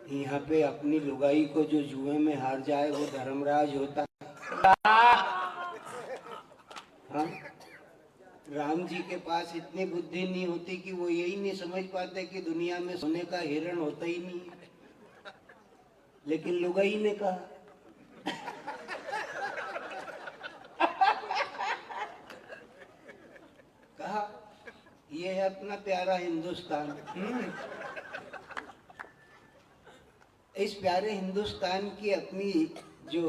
यहाँ पे अपनी लुगाई को जो जुए में हार जाए वो धर्मराज होता है। हाँ, राम जी के पास इतनी बुद्धि नहीं होती कि वो यही नहीं समझ पाते कि दुनिया में सोने का हिरण होता ही नहीं, लेकिन लुगाई ने कहा। कहा ये है अपना प्यारा हिंदुस्तान। इस प्यारे हिंदुस्तान की अपनी जो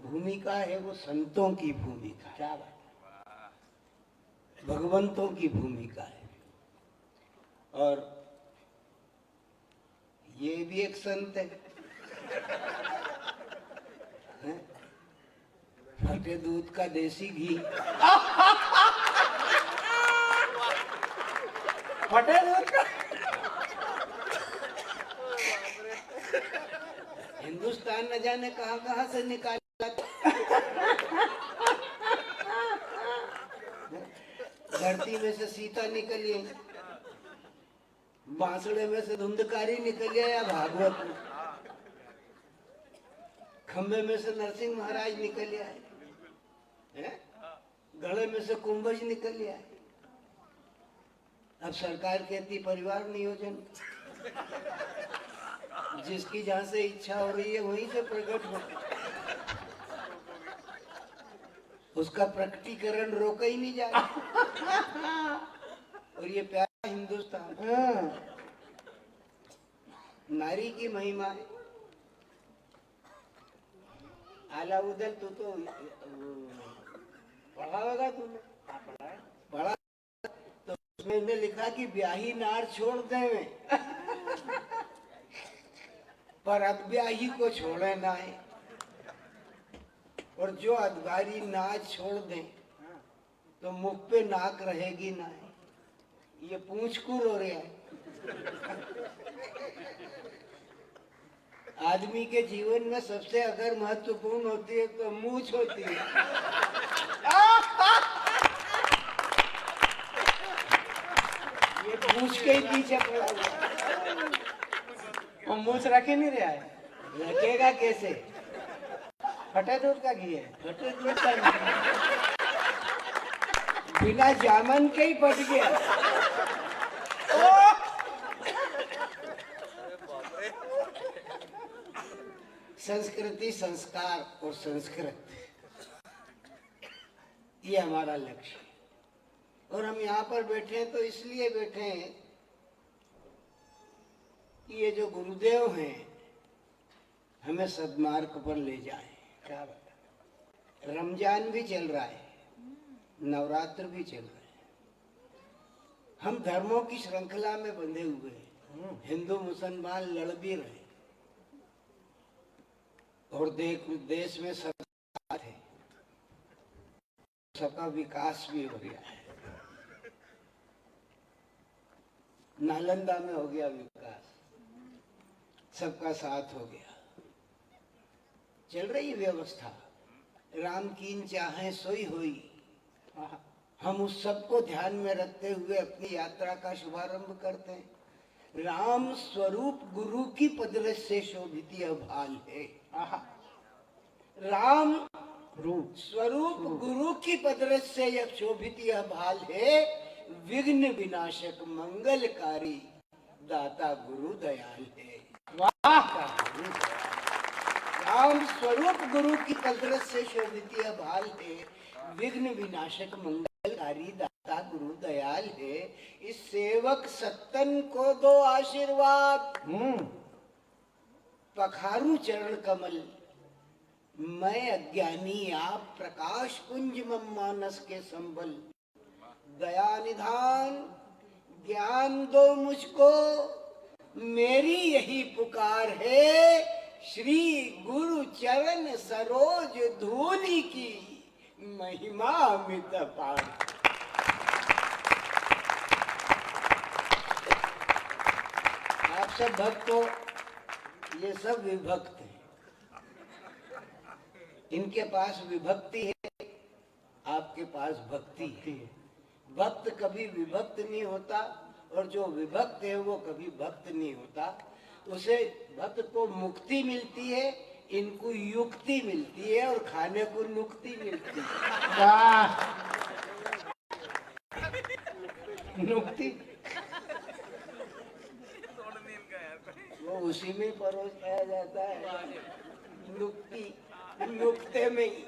भूमिका है वो संतों की भूमिका है, क्या बात है, भगवंतों की भूमिका है। और ये भी एक संत है, फटे दूध का देसी घी। फटे दूध का हिंदुस्तान न जाने कहां कहां से निकाला। धरती में से सीता निकली, बांसुड़े में से धुंधकारी निकली या भागवत में, खंबे में से नरसिंह महाराज निकल आए, गले में से कुंभज निकल आए। अब सरकार कहती परिवार नियोजन, जिसकी जहां से इच्छा हो रही है वहीं से प्रकट हो, उसका प्रकटीकरण रोका ही नहीं जाए। और ये प्यारा हिंदुस्तान, नारी की महिमा है। आलाउद्दीन तू तो पढ़ा होगा, तुमने पढ़ा, तो उसमें लिखा कि ब्याही नार छोड़ देवे पर अब्याही को छोड़े ना है, और जो अधगारी नाच छोड़ दे तो मुख पे नाक रहेगी ना है। ये पूंछ कुल हो रहा है। आदमी के जीवन में सबसे अगर महत्वपूर्ण होती है तो मूछ होती है। ये पूंछ के ही पीछे पड़ा हुआ है। वो मूछ रख ही नहीं रहा है, रखेगा कैसे? फटे दूध का घी है। फटे दूध का घी, बिना जामन के ही फट गया। संस्कृति, संस्कार और संस्कृत, ये हमारा लक्ष्य है। और हम यहाँ पर बैठे हैं तो इसलिए बैठे हैं कि ये जो गुरुदेव हैं हमें सद्मार्ग पर ले जाए। क्या बात है। रमजान भी चल रहा है, नवरात्र भी चल रहा है, हम धर्मों की श्रृंखला में बंधे हुए हैं। हिंदू मुसलमान लड़ भी रहे और देश में सब है, सबका विकास भी हो गया है। नालंदा में हो गया विकास, सबका साथ हो गया, चल रही व्यवस्था। राम कीन चाहे सोई होई। हम उस सब को ध्यान में रखते हुए अपनी यात्रा का शुभारंभ करते हैं। राम स्वरूप गुरु की पदरस से शोभित यह भाल है। राम रूप स्वरूप गुरु की पदरस से यह शोभित यह भाल है। विघ्न विनाशक मंगलकारी दाता गुरु दयाल है। वाह! राम स्वरूप गुरु की पदरस से शोभित यह भाल है। विघ्न विनाशक मंगलकारी दाता गुरु दयाल है। इस सेवक सत्तन को दो आशीर्वाद। पखारू चरण कमल, मैं अज्ञानी आप प्रकाश पुंज मम मानस के संबल। दया निधान ज्ञान दो मुझको, मेरी यही पुकार है। श्री गुरु चरण सरोज धूलि की महिमा अमित अपार। आप सब भक्त हो, ये सब विभक्त हैं। इनके पास विभक्ति है, आपके पास भक्ति है। भक्त कभी विभक्त नहीं होता और जो विभक्त है वो कभी भक्त नहीं होता। उसे भक्त को मुक्ति मिलती है, इनको युक्ति मिलती है और खाने को नुक्ति मिलती है। वाह, नुक्ति वो उसी में परोस खाया जाता है, नुक्ति नुक्ते में ही।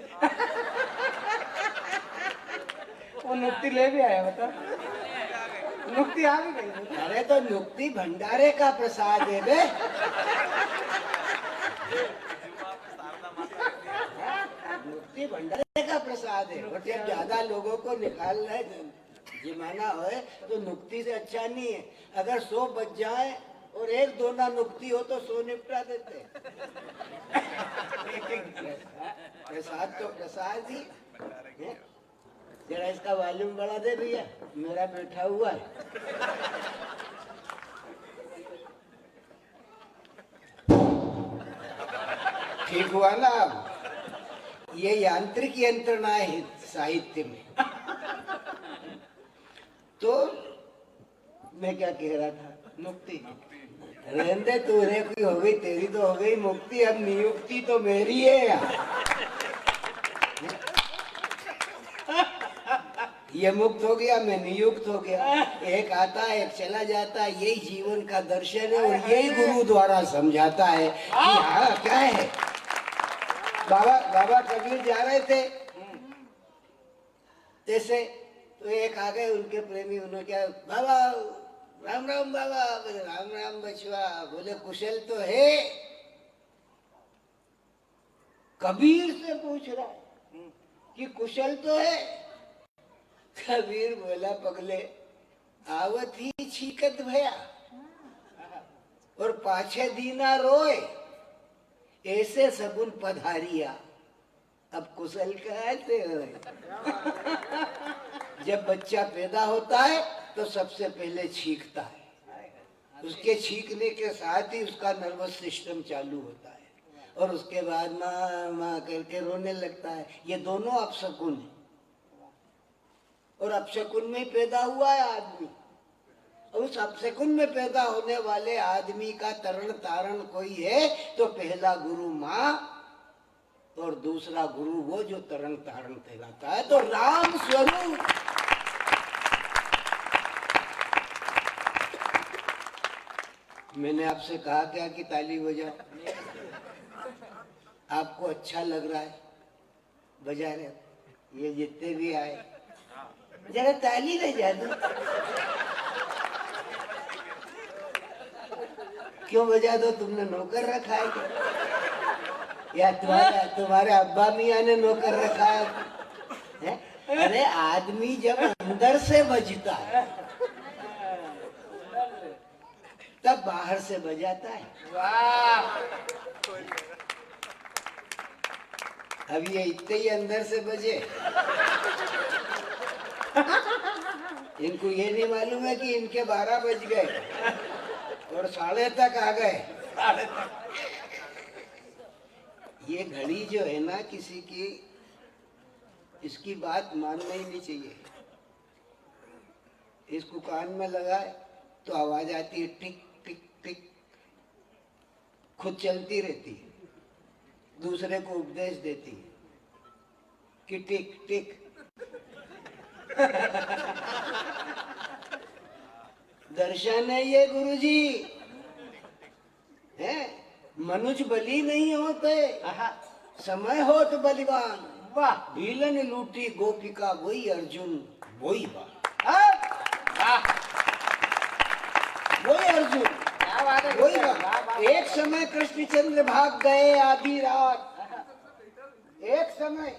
वो नुक्ति ले भी आया, बता। नुक्ति आ भी गई। अरे तो नुक्ति भंडारे का प्रसाद है बे। नुक्ति भंडारे का प्रसाद है, और जब ज्यादा लोगों को निकालना है जमाना हो तो नुक्ति से अच्छा नहीं है। अगर 100 बच जाए और 1-2 ना नुक्ति हो तो 100 निपटा देते हैं। प्रसाद तो प्रसाद ही है। जरा इसका वॉल्यूम बढ़ा दे भैया, मेरा बैठा हुआ है। ठीक हुआ ना? अब ये यांत्रिक यंत्रणा है साहित्य में। तो मैं क्या कह रहा था? नुक्ति। रहने तू रे, कोई हो गई तेरी तो हो गई मुक्ति, अब नियुक्ति तो मेरी है यार। ये मुक्त हो गया, मैं नियुक्त हो गया। एक आता है एक चला जाता है, यही जीवन का दर्शन है और यही गुरु द्वारा समझाता है कि हाँ क्या है। बाबा कबीर जा रहे थे जैसे, तो एक आ गए उनके प्रेमी, उन्होंने क्या, बाबा राम राम बाबा। बोले राम राम बचवा। बोले कुशल तो है? कबीर से पूछ रहा है कि कुशल तो है? कबीर बोला पगले, आवत ही छीकत भया और पाछे दीना रोए, ऐसे सगुन पधारिया, अब कुशल कहते हैं। जब बच्चा पैदा होता है तो सबसे पहले छींकता है, उसके छींकने के साथ ही उसका नर्वस सिस्टम चालू होता है और उसके बाद माँ माँ करके रोने लगता है। ये दोनों अपशकुन है और अपशकुन में पैदा हुआ है आदमी। उस अपशकुन में पैदा होने वाले आदमी का तरण तारण कोई है तो पहला गुरु माँ और दूसरा गुरु वो जो तरण तारण कहलाता है। तो राम स्वरूप मैंने आपसे कहा क्या कि ताली बजाओ? आपको अच्छा लग रहा है, बजा रहे। ये जितने भी आए जरा ताली बजा दो। क्यों बजा दो? तुमने नौकर रखा है क्या? या तुम्हारे अब्बा मियाँ ने नौकर रखा है? अरे आदमी जब अंदर से बजता है तब बाहर से बजाता है। वाह, अब ये इतने ही अंदर से बजे, इनको ये नहीं मालूम है कि इनके 12 बज गए और 12:30 तक आ गए। ये घड़ी जो है ना किसी की, इसकी बात मानना ही नहीं चाहिए। इसको कान में लगाए तो आवाज आती है टिक टिक टिक, खुद चलती रहती है, दूसरे को उपदेश देती है कि टिक टिक। दर्शन है ये गुरुजी है। मनुष्य बली नहीं होते, समय हो तो बलिवान। वाह, भीलन लूटी गोपिका वही अर्जुन वही बात। वही अर्जुन क्या बात है, वही बात। एक समय कृष्णचंद्र भाग गए आधी रात, एक समय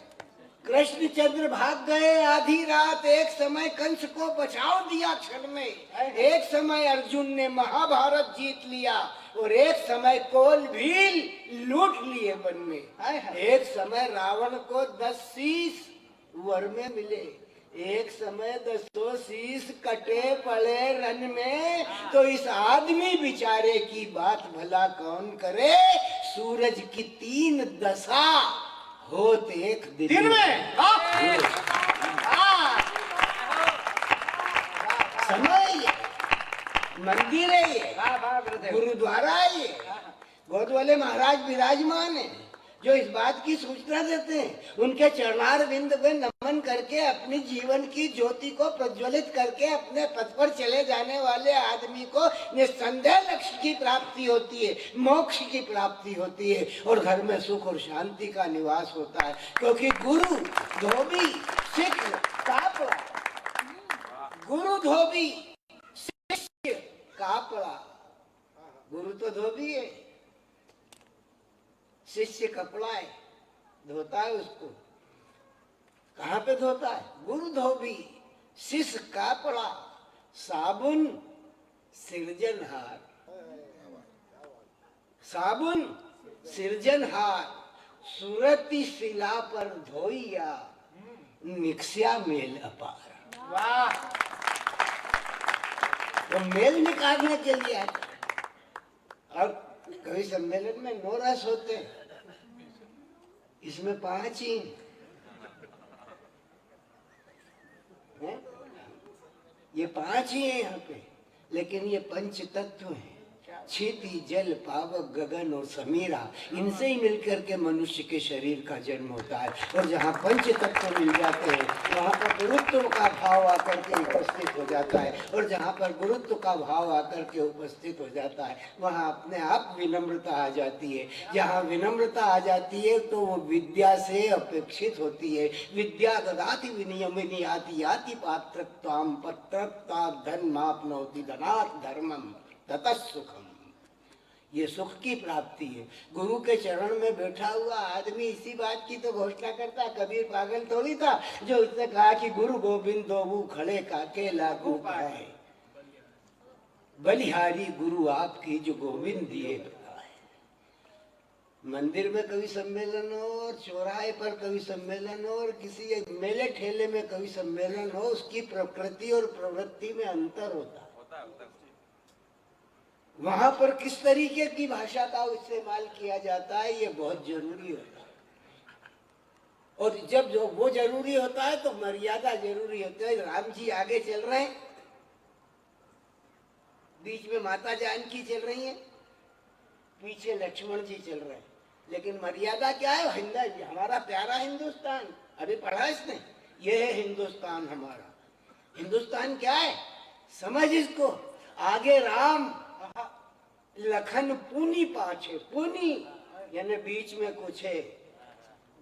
कृष्णचंद्र भाग गए आधी रात, एक समय कंस को बचाव दिया क्षण में, एक समय अर्जुन ने महाभारत जीत लिया और एक समय कोल भील लूट लिए वन में, एक समय रावण को 10 शीश वर में मिले, एक समय 10 शीश कटे पड़े रन में। तो इस आदमी बेचारे की बात भला कौन करे? सूरज की 3 दशा होत एक दिन में। समय मंदिर है ये, वाह वाह गुरुदेव। गुरुद्वारा है ये। गोद वाले महाराज विराजमान है जो इस बात की सूचना देते हैं। उनके चरणार बिंद पे नमन करके अपनी जीवन की ज्योति को प्रज्वलित करके अपने पथ पर चले जाने वाले आदमी को निस्संदेह लक्ष्य की प्राप्ति होती है, मोक्ष की प्राप्ति होती है और घर में सुख और शांति का निवास होता है। क्योंकि गुरु धोबी सिख कापड़ा, गुरु धोबी शिष्य कापड़ा। गुरु तो धोबी है, शिष्य कपड़ा है, धोता है उसको। कहाँ पे धोता है? गुरु धोबी शिष्य कापड़ा, साबुन सृजनहार, साबुन सृजनहार, सुरती शिला पर धोइया, निक्ष्या मेल अपार। वाह। तो मेल निकालने के लिए है। और कवि सम्मेलन में 9 रस होते हैं, इसमें 5 ही हैं। ये 5 ही है यहाँ पे, लेकिन ये पंच तत्व हैं, क्षिति जल पावक गगन और समीरा। इनसे ही मिलकर के मनुष्य के शरीर का जन्म होता है। और जहाँ पंच तत्व मिल जाते हैं वहाँ पर गुरुत्व का भाव आकर के उपस्थित हो जाता है। और जहाँ पर गुरुत्व का भाव आकर के उपस्थित हो जाता है वहाँ अपने आप विनम्रता आ जाती है। जहाँ विनम्रता आ जाती है तो वो विद्या से अपेक्षित होती है। विद्या ददाति विनियम विनियाति याति पात्रत्वाम पत्रत्वा धर्माप्नोति धनात् धर्मम ततः सुखम। ये सुख की प्राप्ति है। गुरु के चरण में बैठा हुआ आदमी इसी बात की तो घोषणा करता। कबीर पागल थोड़ी था जो उसने कहा कि गुरु गोविंद दो खड़े काके लागू पाए, बलिहारी गुरु आपकी जो गोविंद दिए बताए। मंदिर में कवि सम्मेलन हो और चौराहे पर कवि सम्मेलन हो और किसी मेले ठेले में कवि सम्मेलन हो, उसकी प्रकृति और प्रवृत्ति में अंतर होता है। वहां पर किस तरीके की भाषा का इस्तेमाल किया जाता है ये बहुत जरूरी होता है। और जब जो वो जरूरी होता है तो मर्यादा जरूरी होती है। राम जी आगे चल रहे हैं, बीच में माता जानकी चल रही हैं, पीछे लक्ष्मण जी चल रहे हैं। लेकिन मर्यादा क्या है? हमारा प्यारा हिंदुस्तान, अभी पढ़ा इसने, ये है हिंदुस्तान हमारा। हिंदुस्तान क्या है समझ इसको। आगे राम, लखन पुनी पाछे, पुनी यानी बीच में कुछ है।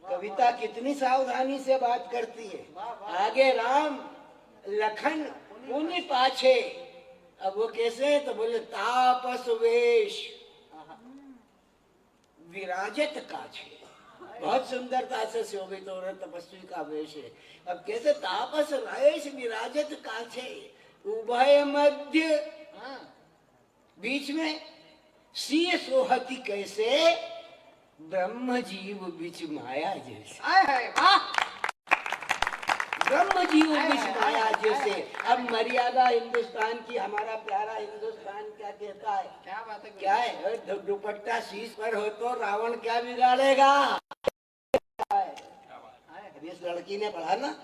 कविता कितनी सावधानी से बात करती है। आगे राम, लखन पुनी पाछे। अब वो कैसे है तो बोले तापस वेश विराजत काछे। बहुत सुंदरता से शोभित हो रहा तपस्वी का वेश है। अब कैसे तापस वेश विराजत काछे, उभय मध्य, बीच में सीय सोहती कैसे, ब्रह्म जीव बीच माया जैसे। ब्रह्म जीव बीच माया जैसे। अब मर्यादा हिंदुस्तान की, हमारा प्यारा हिंदुस्तान क्या कहता है? क्या बात है? क्या है? दुपट्टा शीश पर हो तो रावण क्या बिगाड़ेगा? इस लड़की ने पढ़ा ना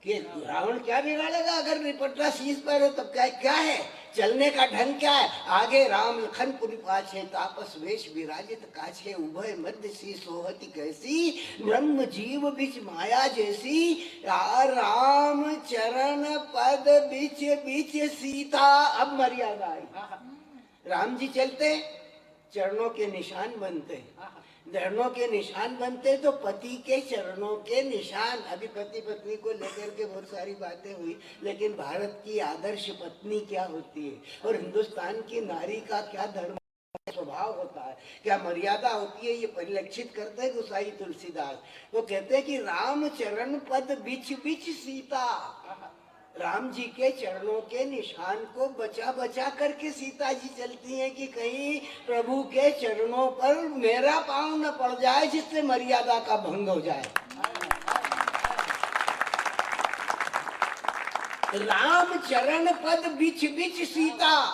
कि रावण क्या बिगाड़ेगा अगर दुपट्टा शीश पर हो तो क्या है? चलने का ढंग क्या है? आगे राम लखन पुनि पाछे, तापस वेश विराजित काछे, उभय मध्य सी सोहती कैसी, ब्रह्म जीव बीच माया जैसी। राम चरण पद बीच बीच सीता। अब मर्यादा आई। राम जी चलते, चरणों के निशान बनते, चरणों के निशान बनते तो पति के चरणों के निशान। अभी पति पत्नी को लेकर के बहुत सारी बातें हुई, लेकिन भारत की आदर्श पत्नी क्या होती है और हिंदुस्तान की नारी का क्या धर्म स्वभाव होता है, क्या मर्यादा होती है, ये परिलक्षित करते हैं गोसाई तुलसीदास। वो कहते हैं कि राम चरण पद बिछ बिछ सीता। राम जी के चरणों के निशान को बचा बचा करके सीता जी चलती हैं कि कहीं प्रभु के चरणों पर मेरा पांव न पड़ जाए जिससे मर्यादा का भंग हो जाए। राम चरण पद बिछ बिछ सीता,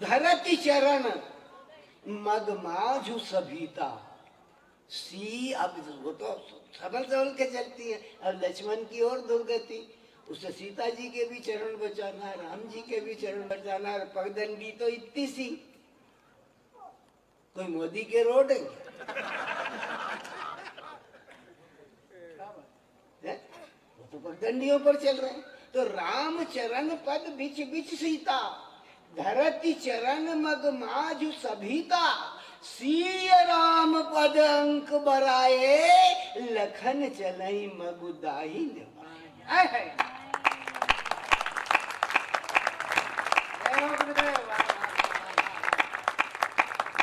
धरती चरण मग माझु सभीता। सी अब वो तो सबल सबल के चलती है। अब लक्ष्मण की ओर दुर्गति, उससे सीता जी के भी चरण बचाना, राम जी के भी चरण बचाना। पगडंडी तो इतनी सी, कोई मोदी के रोड है हैं? वो तो पगडंडियों पर चल रहे हैं। तो राम चरण पद बिच बिच सीता, धरती चरण मग माजु सभीता, सीय राम पद अंक बराए, लखन चलई मगुदाही निभाए।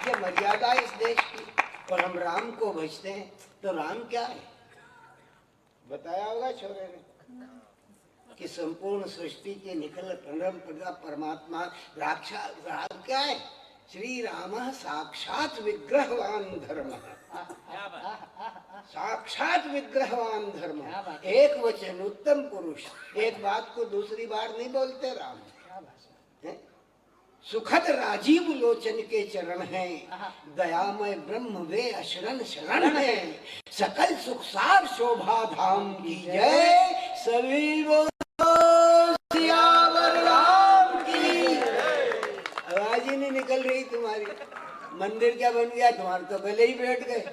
ये मर्यादा है इस देश की। और हम राम को भजते हैं, तो राम क्या है बताया होगा छोरे ने कि संपूर्ण सृष्टि के निखिल परम परमात्मा राम क्या है? श्री राम साक्षात विग्रहवान धर्म, साक्षात विग्रहवान धर्म, एक वचन उत्तम पुरुष। एक बात को दूसरी बार नहीं बोलते राम। है? सुखद राजीव लोचन के चरण हैं, दयामय ब्रह्म वे अशरण शरण है, सकल सुख सार शोभा धाम की जय, सभी बोलो सियावर राम की। आवाज ही नहीं निकल रही तुम्हारी। मंदिर क्या बन गया तुम्हारे, तो पहले ही बैठ गए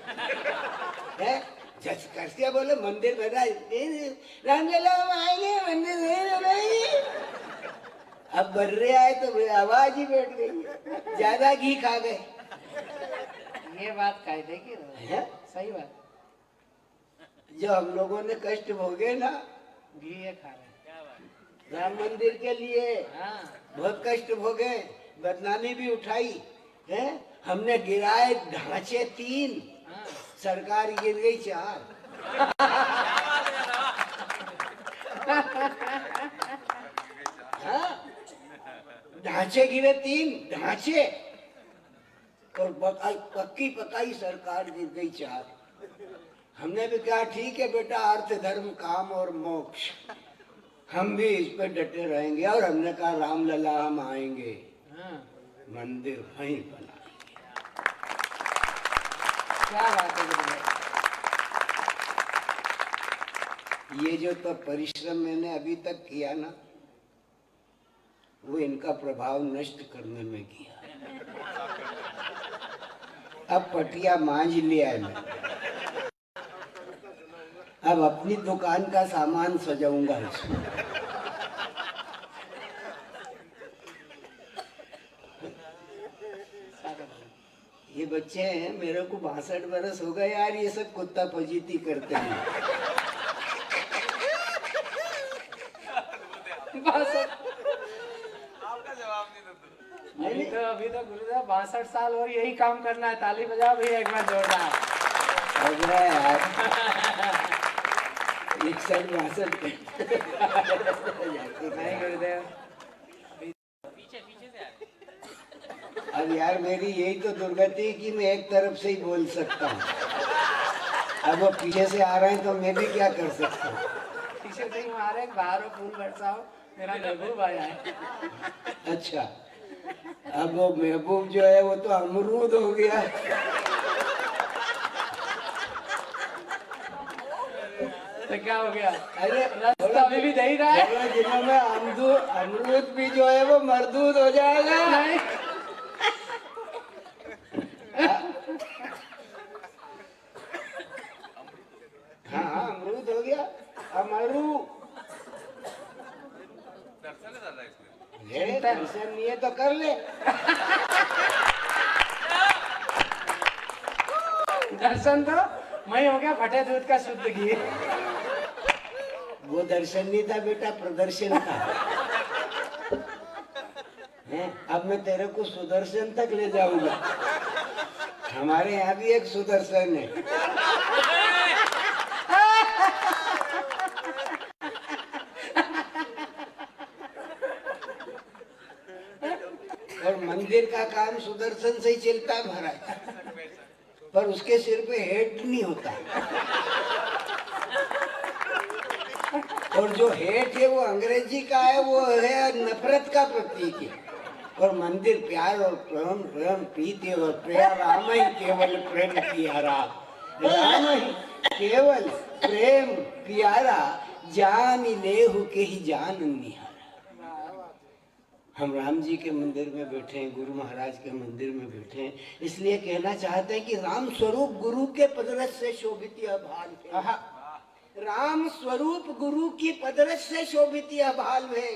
हैं। जस करके बोले मंदिर बना, रामलला आएंगे मंदिर नहीं बनाएंगे। अब बर्रे आए तो आवाज ही बैठ गई, ज्यादा घी खा गए। ये बात कायदे की है सही बात। जो हम लोगों ने कष्ट भोगे ना, घी ये खा रहे राम मंदिर के लिए हाँ। बहुत कष्ट भोगे, बदनामी भी उठाई है। हमने गिराए ढांचे 3, हाँ। सरकार गिर गई 4। हाँ, ढांचे गिरे 3 ढांचे, और पक्की पकाई सरकार गिर गई 4। हमने भी कहा ठीक है बेटा, अर्थ धर्म काम और मोक्ष, हम भी इस पर डटे रहेंगे। और हमने कहा राम लला हम आएंगे, हाँ। मंदिर वहीं बनाएंगे। क्या बात है गुरुदेव। ये जो तो परिश्रम मैंने अभी तक किया ना, वो इनका प्रभाव नष्ट करने में किया। अब पटिया मांझ लिया है मैं, अब अपनी दुकान का सामान सजाऊंगा इसमें। ये बच्चे हैं, मेरे को 62 बरस हो गए यार, ये सब कुत्ता फजीती करते हैं। अभी तो गुरुदेव 62 साल और यही काम करना है। ताली बजाओ भैया एक बार जोरदार। लग रहा है यार 61-62 नहीं गुरुदेव, अब यार मेरी यही तो दुर्गति है कि मैं एक तरफ से ही बोल सकता हूँ। अब वो पीछे से आ रहे हैं तो मैं भी क्या कर सकता हूँ। पीछे से ही मारे, बाहर फूल बरसाओ, मेरा महबूब आया है। अच्छा, अब वो महबूब जो है वो तो अमरूद हो गया। तो क्या हो गया? अरे रास्ता अभी भी दे रहा है। थोड़े दिनों में अमरूद भी जो है वो मरदूद हो जाएगा। नहीं। हाँ अमरूद हो गया, अमरू दर्शन नहीं है तो कर ले। दर्शन तो मैं हो गया फटे दूध का शुद्ध घी। वो दर्शन नहीं था बेटा, प्रदर्शन था। अब मैं तेरे को सुदर्शन तक ले जाऊंगा। हमारे यहाँ भी एक सुदर्शन है। और मंदिर का काम सुदर्शन से ही चलता है महाराज, पर उसके सिर पे हेड नहीं होता। और जो हेड है वो अंग्रेजी का है, वो है नफरत का प्रतीक है। और मंदिर प्यार और प्रेम, प्रेम प्रीति और प्यार, राम ही केवल प्रेम प्यारा, राम ही केवल प्रेम प्यारा, जान लेहु के ही जान निहारा। हम राम जी के मंदिर में बैठे हैं, गुरु महाराज के मंदिर में बैठे हैं, इसलिए कहना चाहते हैं कि राम स्वरूप गुरु के पदरस से शोभित यह भाल है। राम स्वरूप गुरु की पदरस से शोभित यह भाल है।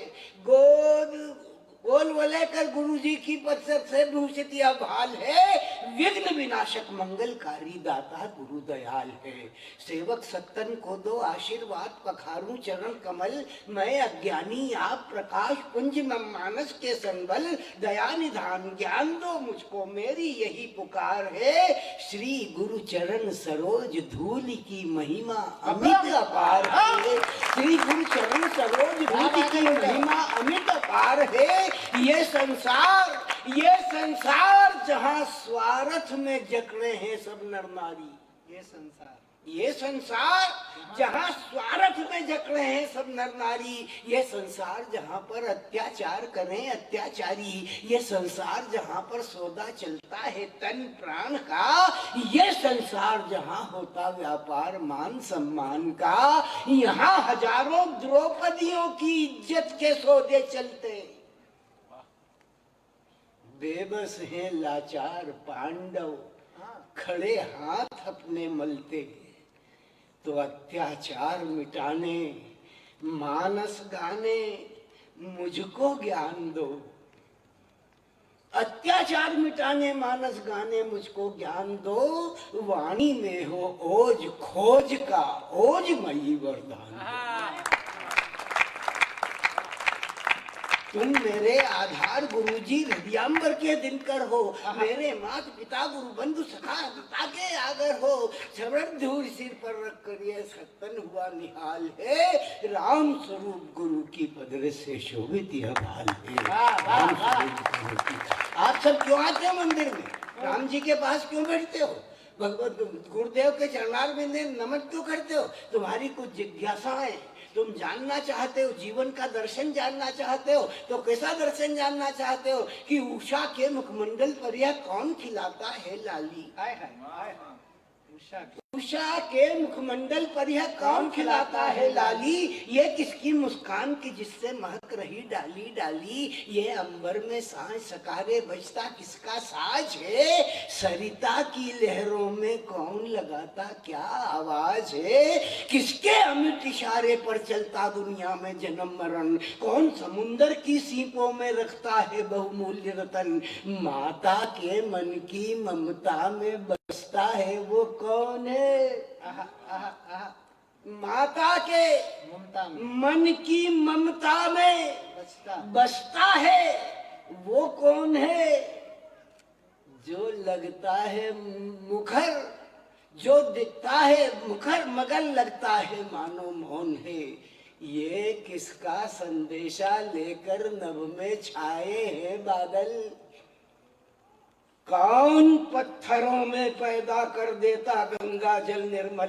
गोल वलयकर गुरु जी की पदरस से भूषित यह भाल है। विघ्न विनाशक मंगलकारी दाता गुरु दयाल है। सेवक सत्तन को दो आशीर्वाद, पखारूं चरण कमल, मैं अज्ञानी आप प्रकाश पुंज में मानस के संबल, दया निधान ज्ञान दो मुझको मेरी यही पुकार है। श्री गुरु चरण सरोज धूल की महिमा अमित अपार है। श्री गुरु चरण सरोज धूल की महिमा अमित अपार है। ये संसार जहाँ स्वार्थ में जकड़े हैं सब नर नारी, ये संसार जहाँ स्वार्थ में जकड़े हैं सब नर नारी, ये संसार जहाँ पर अत्याचार करें अत्याचारी, ये संसार जहाँ पर सौदा चलता है तन प्राण का, ये संसार जहाँ होता व्यापार मान सम्मान का, यहाँ हजारों द्रौपदियों की इज्जत के सौदे चलते। बेबस हैं लाचार पांडव, खड़े हाथ अपने मलते, तो अत्याचार मिटाने मानस गाने मुझको ज्ञान दो। अत्याचार मिटाने मानस गाने मुझको ज्ञान दो, वाणी में हो ओज खोज का ओजमयी वरदान। तुम मेरे आधार गुरुजी हृदयांबर के दिनकर हो, मेरे माता पिता गुरु बंधु सखा पिता के आगर हो, श्रवण धूल सिर पर रख कर ये सत्तन हुआ निहाल है। राम स्वरूप गुरु की पदरस से शोभित यह भाल है। राम स्वरूप गुरु की। आप सब क्यों आते हो मंदिर में? राम जी के पास क्यों बैठते हो? भगवत गुरुदेव के चरणार में नमन क्यों करते हो? तुम्हारी कुछ जिज्ञासा है, तुम जानना चाहते हो, जीवन का दर्शन जानना चाहते हो, तो कैसा दर्शन जानना चाहते हो कि उषा के मुखमंडल पर यह कौन खिलाता है लाली? उषा के मुखमंडल पर यह कौन खिलाता है लाली? ये किसकी मुस्कान की जिससे महक रही डाली डाली? ये अंबर में सांझ सकारे बजता किसका साज है? सरिता की लहरों में कौन लगाता क्या आवाज है? किसके अमिट इशारे पर चलता दुनिया में जन्म मरण? कौन समुंदर की सीपों में रखता है बहुमूल्य रतन? माता के मन की ममता में बसता है वो कौन है? माता के मन की ममता में बसता है वो कौन है? जो लगता है मुखर, जो दिखता है मुखर मगर लगता है मानो मौन है। ये किसका संदेशा लेकर नभ में छाए हैं बादल? कौन पत्थरों में पैदा कर देता गंगा जल निर्मल?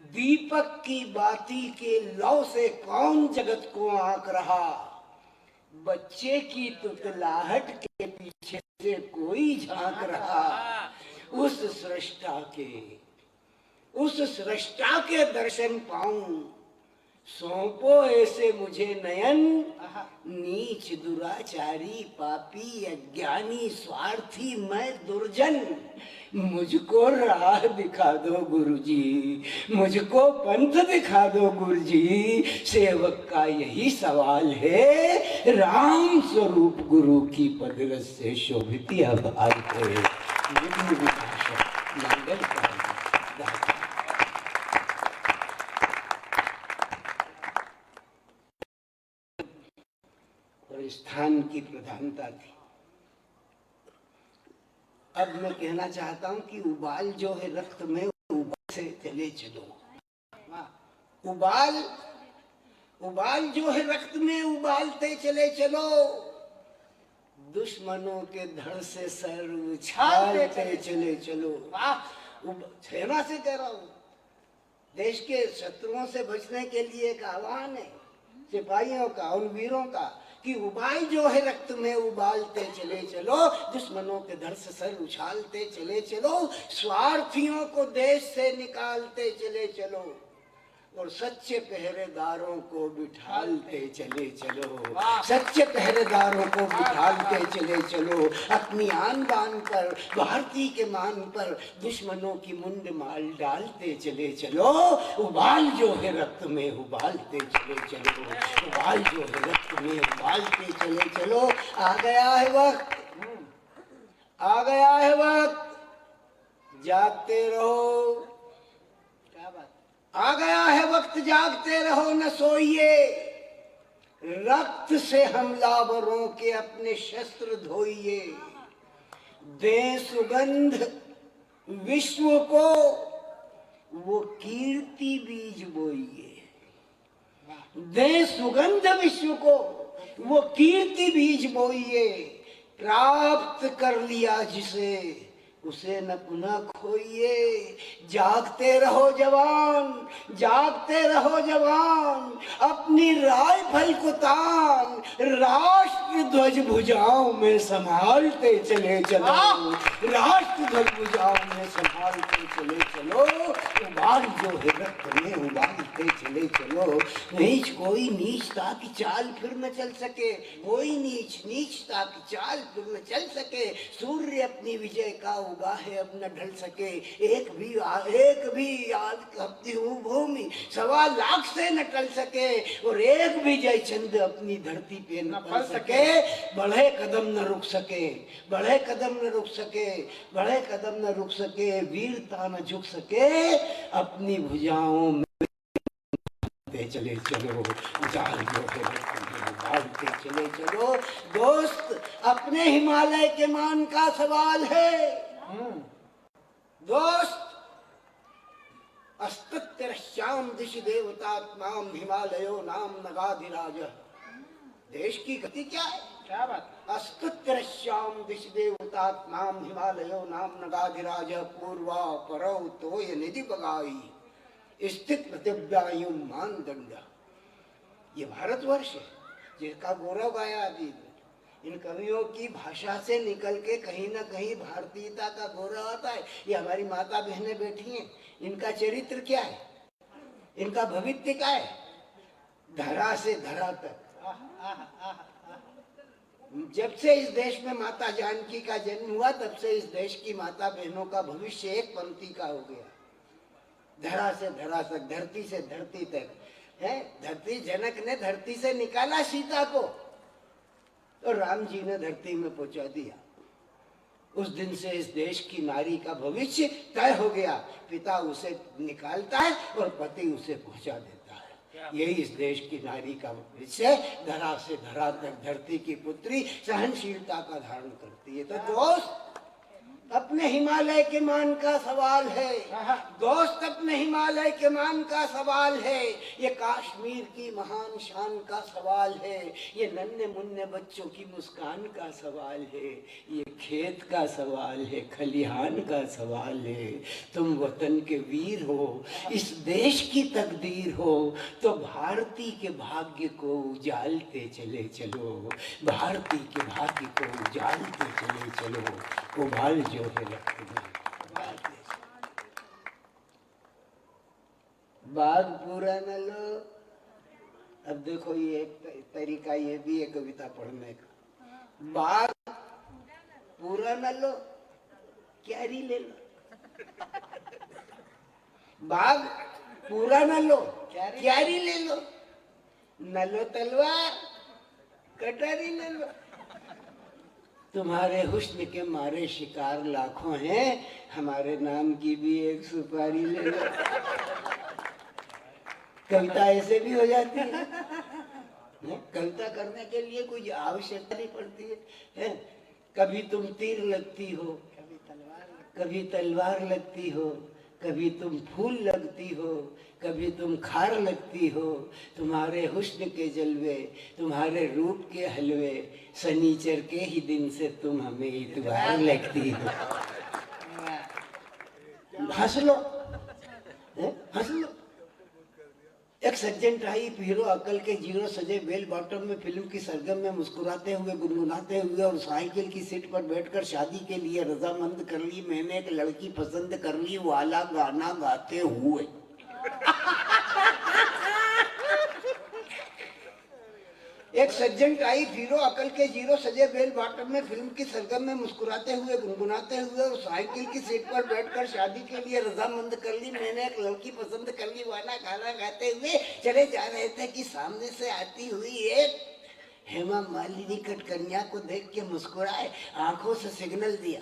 दीपक की बाती के लौ से कौन जगत को आंक रहा? बच्चे की तुतलाहट के पीछे से कोई झांक रहा? उस सृष्टा के दर्शन पाऊं, सौंपो ऐसे मुझे नयन। नीच दुराचारी पापी अज्ञानी स्वार्थी मैं दुर्जन, मुझको राह दिखा दो गुरुजी, मुझको पंथ दिखा दो गुरुजी। सेवक का यही सवाल है, राम स्वरूप गुरु की पदरस से शोभित यह भाल है। स्थान की प्रधानता थी। अब मैं कहना चाहता हूं कि उबाल जो है रक्त में, उबाल से चले चलो। उबाल जो है रक्त में उबालते चले चलो। दुश्मनों के धड़ से सर उछालते चले चलो। सेना से कह रहा हूं, देश के शत्रुओं से बचने के लिए एक आह्वान है सिपाहियों का, उन वीरों का, कि उबाल जो है रक्त में उबालते चले चलो। दुश्मनों के धड़ से सर उछालते चले चलो। स्वार्थियों को देश से निकालते चले चलो। और सच्चे पहरेदारों को बिठालते चले चलो, सच्चे पहरेदारों को बिठालते चले चलो। अपनी आन बान पर, भारती के मान पर दुश्मनों की मुंड माल डालते चले चलो। उबाल जो है रक्त में उबालते चले चलो, उबाल जो है रक्त में उबालते चले चलो। आ गया है वक्त, आ गया है वक्त, जागते रहो। क्या बात, आ गया है वक्त, जागते रहो न सोइए। रक्त से हमलावरों के अपने शस्त्र धोइए। दे सुगंध विश्व को, वो कीर्ति बीज बोइए। दे सुगंध विश्व को, वो कीर्ति बीज बोइए। प्राप्त कर लिया जिसे, उसे न पुनः खोइए। जागते रहो जवान, जागते रहो जवान, अपनी राइफल को तान राष्ट्र ध्वज भुजाओं में संभालते चले चलो, राष्ट्र ध्वज भुजाओं में संभालते चले चलो। उबाल जो है रक्त में उबालते चले चलो। नीच कोई नीचता की चाल फिर न चल सके, कोई नीचता की चाल फिर न चल सके। सूर्य अपनी विजय का उगा है अब न ढल सके। एक भी आज अपनी भूमि 1.25 लाख से न टल सके, और एक भी जय चंद अपनी धरती पे न पल सके। बढ़े कदम न रुक सके, बढ़े कदम न रुक सके, बढ़े कदम न रुक सके। वीरता न झुक सके, अपनी भुजाओं में चले चलो। जाल जो है भागते चले चलो। दोस्त, अपने हिमालय के मान का सवाल है। दोस्त, अस्तित्वश्याम दिशि देवतात्माम हिमालयो नाम नगाधिराज। देश की गति क्या है? क्या बात? अस्तित्वश्याम दिशि देवतात्माम हिमालयो नाम नगाधिराज। पूर्वा परौ तोय निधि बगाई, स्थित दिव्यायु मानदंड। ये भारतवर्ष है जिसका गौरव गाया अभी। इन कवियों की भाषा से निकल के कहीं ना कहीं भारतीयता का गौरव आता है। ये हमारी माता बहनें बैठी हैं, इनका चरित्र क्या है, इनका भविष्य क्या है? धरा से धरा तक। जब से इस देश में माता जानकी का जन्म हुआ, तब से इस देश की माता बहनों का भविष्य एक पंक्ति का हो गया। धरा से धरा तक, धरती से धरती तक है। धरती, जनक ने धरती से निकाला सीता को, तो राम जी ने धरती में पहुंचा दिया। उस दिन से इस देश की नारी का भविष्य तय हो गया। पिता उसे निकालता है और पति उसे पहुंचा देता है। यही इस देश की नारी का भविष्य। धरा से धरा तक धरती की पुत्री सहनशीलता का धारण करती है। तो दोस्त, अपने हिमालय के मान का सवाल है। दोस्त, अपने हिमालय के मान का सवाल है। ये कश्मीर की महान शान का सवाल है। ये नन्हे मुन्ने बच्चों की मुस्कान का सवाल है। ये खेत का सवाल है, खलिहान का सवाल है। तुम वतन के वीर हो, इस देश की तकदीर हो, तो भारती के भाग्य को उजालते चले चलो। भारती के भाग्य को उजालते चले चलो। उबाल जो है रक्त में। बाग पूरा न लो। अब देखो, ये एक तरीका ये भी है कविता पढ़ने का। बाग पूरा न लो, क्यारी ले लो। बाग पूरा न लो, क्यारी ले लो। न लो तलवार, कटारी ले लो। तुम्हारे हुस्न के मारे शिकार लाखों हैं, हमारे नाम की भी एक सुपारी ले लो। कविता ऐसे भी हो जाती है। कविता करने के लिए कोई आवश्यकता नहीं पड़ती है। कभी तुम तीर लगती हो, कभी तलवार लगती हो, कभी तुम फूल लगती हो, कभी तुम खार लगती हो। तुम्हारे हुस्न के जलवे, तुम्हारे रूप के हलवे, शनिचर के ही दिन से तुम हमें इतवार लगती हो। हंस लो, हंस लो। एक सज्जन टाइप हीरो अकल के जीरो सजे बेल बॉटम में फिल्म की सरगम में मुस्कुराते हुए, गुनगुनाते हुए और साइकिल की सीट पर बैठकर शादी के लिए रजामंद कर ली, मैंने एक लड़की पसंद कर ली वाला गाना गाते हुए। एक सज्जन टाइप हीरो अकल के जीरो सजे बेल बॉटम में फिल्म की सरगम में मुस्कुराते हुए गुनगुनाते हुए और साइकिल की सीट पर बैठकर शादी के लिए रजामंद कर ली, मैंने एक लड़की पसंद कर ली वाला खाना खाते हुए चले जा रहे थे कि सामने से आती हुई एक हेमा मालिनी कन्या को देख के मुस्कुराए, आंखों से सिग्नल दिया,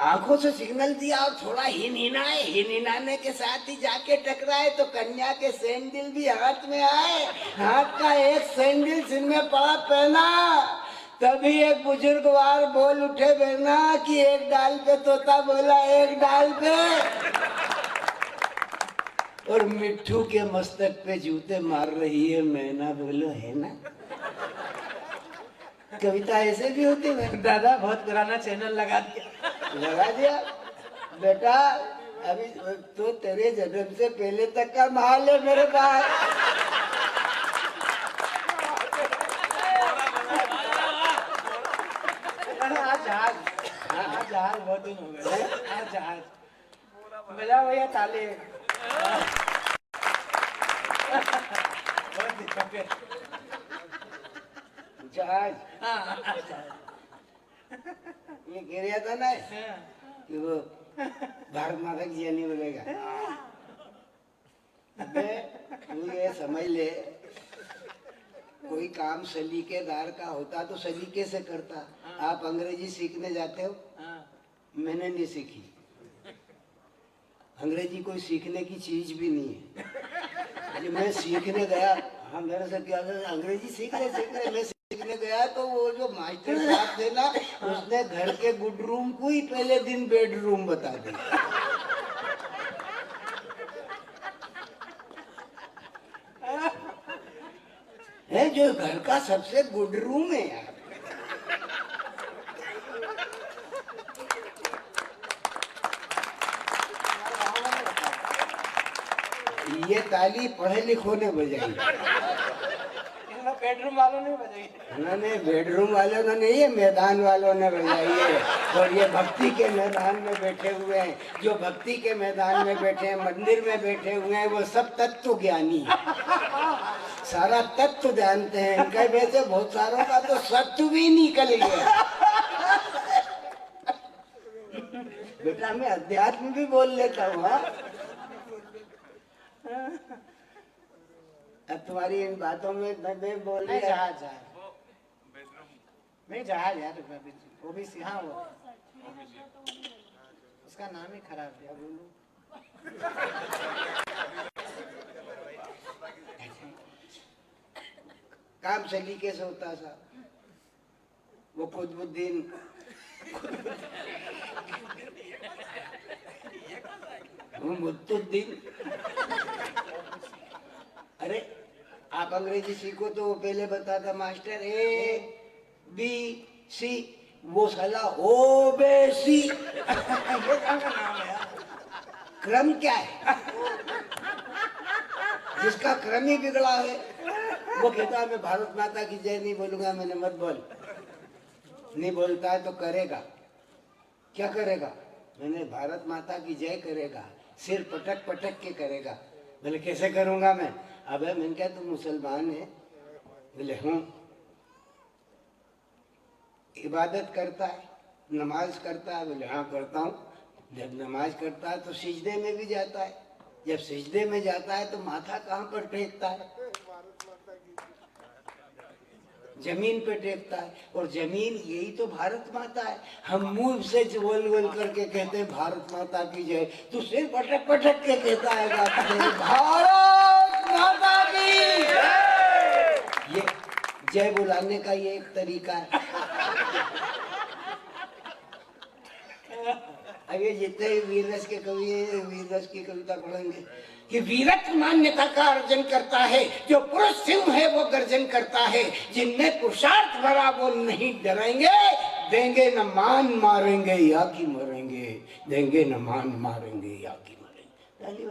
आंखों से सिग्नल दिया और थोड़ा हिनहिनाए, हिनहिनाने के साथ ही जाके टकराए तो कन्या के सैंडल भी हाथ में आए, हाथ का एक सैंडल सिर में पड़ा पहना, तभी एक बुजुर्गवार बोल उठे बहना कि एक डाल पे तोता बोला एक डाल पे, और मिट्ठू के मस्तक पे जूते मार रही है मैना, बोलो है ना। कविता ऐसे भी होती है दादा, बहुत पुराना चैनल लगा दिया। लगा दिया बेटा, अभी तो तेरे जन्म से पहले तक का माल है मेरे पास। आज जहाज बहुत दिन हो गए। आज जहाज बजाओ भैया ताली। बहुत दिन हो गए। जहाज ये कह रहा था ना कि वो भारत माता की जय नहीं बोलेगा। अबे तू ये समझ ले, कोई काम सलीकेदार का होता तो सलीके से करता। आप अंग्रेजी सीखने जाते हो, मैंने नहीं सीखी। अंग्रेजी कोई सीखने की चीज भी नहीं है। जब मैं सीखने गया, हाँ मेरे से क्या अंग्रेजी सीख रहे मैं सीखने गया तो वो जो मास्टर साहब थे ना, उसने घर के गुड रूम को ही पहले दिन बेडरूम बता दिया। है जो घर का सबसे गुड रूम है यार। ये ताली पढ़े लिखों ने बजाई, बेडरूम वालों ने बजाई। उन्होंने बेडरूम वालों ने नहीं, ये मैदान वालों ने बजाई है। और ये भक्ति के मैदान में बैठे हुए हैं, जो भक्ति के मैदान में बैठे हैं, मंदिर में बैठे हुए हैं, वो सब तत्व ज्ञानी है, सारा तत्व जानते हैं। इनके वैसे बहुत सारों का तो सत्व भी निकल गया। बेटा मैं अध्यात्म भी बोल लेता हूँ। अब तुम्हारी इन बातों में मैं बोल रही जहाज नहीं, जहाज यार वो भी हाँ वो उसका नाम ही खराब है। बोलूं काम सलीके से होता था। वो कुतुबुद्दीन मुत्तुद्दीन, अरे आप अंग्रेजी सीखो तो वो पहले बताता मास्टर ए बी सी, वो साला ओ बे सी। क्रम क्या है? जिसका क्रम ही बिगड़ा है वो कहता है मैं भारत माता की जय नहीं बोलूंगा। मैंने मत बोल, नहीं बोलता है तो करेगा क्या करेगा? मैंने भारत माता की जय करेगा, सिर पटक पटक के करेगा। बोले कैसे करूंगा मैं? अबे मैंने कहा तू मुसलमान है? बोले हूँ। इबादत करता है, नमाज करता है? बोले हाँ करता हूँ। जब नमाज करता है तो सिजदे में भी जाता है, जब सिजदे में जाता है तो माथा कहाँ पर टेकता है? जमीन पे टेकता है, और जमीन यही तो भारत माता है। हम मुंह से बोल बोल करके कहते हैं भारत माता की जय, तू सिर पटक पटक के कहता है भारत माता की। ये जय बुलाने का ये एक तरीका है। अब ये जितने वीर रस के कवि हैं, वीर रस की कविता पढ़ेंगे कि वीरत मान्यता का अर्जन करता है, जो पुरुष सिंह है वो गर्जन करता है, जिनमें पुरुषार्थ भरा वो नहीं डरेंगे, देंगे न मान मारेंगे या की मरेंगे, देंगे न मान मारेंगे या की मरेंगे।